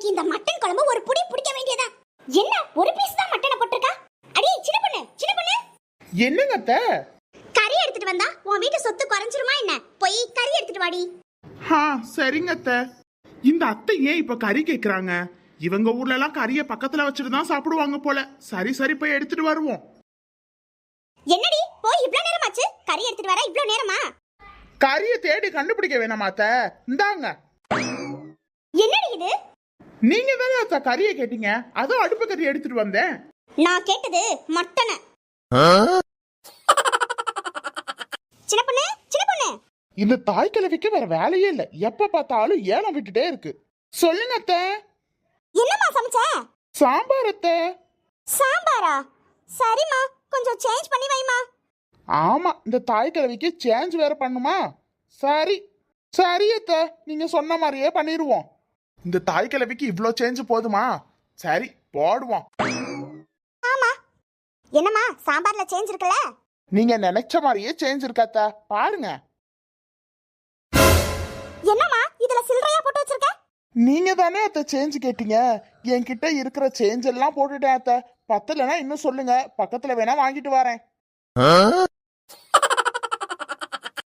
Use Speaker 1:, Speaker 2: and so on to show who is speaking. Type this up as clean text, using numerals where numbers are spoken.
Speaker 1: இன்னைக்கு இந்த மட்டன் குழம்பு ஒரு புடி பிடிக்க வேண்டியதா. என்ன ஒரு பீஸ் தான் மட்டனை போட்டுருக்கா? அடி சின்ன பொண்ணு, சின்ன பொண்ணு.
Speaker 2: என்னங்க அத்தை?
Speaker 1: கறி எடுத்துட்டு வந்தா உன் வீட்டு சொத்து குறைஞ்சிருமா என்ன? போய் கறி எடுத்துட்டு வாடி.
Speaker 2: சரிங்க அத்தை. இந்த அத்தை ஏன் இப்ப கறி கேக்குறாங்க? இவங்க ஊர்ல எல்லாம் கறிய பக்கத்துல வச்சுட்டு தான் சாப்பிடுவாங்க போல. சரி சரி போய் எடுத்துட்டு வருவோம்.
Speaker 1: என்னடி போய் இவ்ளோ நேரமாச்சு? கறி எடுத்துட்டு வர இவ்ளோ நேரமா?
Speaker 2: கறிய தேடி கண்டுபிடிக்க வேணாமா அத்தை? இந்தாங்க.
Speaker 1: என்னடி இது?
Speaker 2: நீங்க தானே அத்தை கறிய கேட்டீங்க, அதுவும் அடுப்பு கறி எடுத்துட்டு வந்தேன்.
Speaker 1: நான் கேட்டது மட்டனை. சின்ன பொண்ணு, சின்ன பொண்ணு.
Speaker 2: இந்த தாய் கிழவிக்கு வேற வேலையே இல்ல, எப்ப பார்த்தாலும் ஏலம் விட்டுட்டே இருக்கு. சொல்லுங்க அத்தை.
Speaker 1: என்னம்மா சமைச்ச?
Speaker 2: சாம்பார் அத்தை.
Speaker 1: சாம்பாரா? சரிம்மா, கொஞ்சம் சேஞ்ச் பண்ணி வைமா.
Speaker 2: ஆமா, இந்த தாய் கிழவிக்கு சேஞ்ச் வேற பண்ணுமா? சரி சரி அத்தை, நீங்க சொன்ன மாதிரியே பண்ணிடுவோம். இந்த தாய் கிழவிக்கு இவ்ளோ சேஞ்ச் போதுமா? சரி போடுவோம்.
Speaker 1: ஆமா. என்னம்மா சாம்பார்ல சேஞ்ச் இருக்குல்ல?
Speaker 2: நீங்க நினைச்ச மாதிரியே சேஞ்ச் இருக்காத்த, பாருங்க.
Speaker 1: என்னம்மா இதுல சில்லறையா போட்டு வச்சிருக்க?
Speaker 2: நீங்க தானே அத்தை சேஞ்ச் கேட்டீங்க, என்கிட்ட இருக்கிற சேஞ்ச் எல்லாம் போட்டுட்டேன் அத்தை. பத்தலனா இன்னும் சொல்லுங்க, பக்கத்துல வேணா வாங்கிட்டு வரேன்.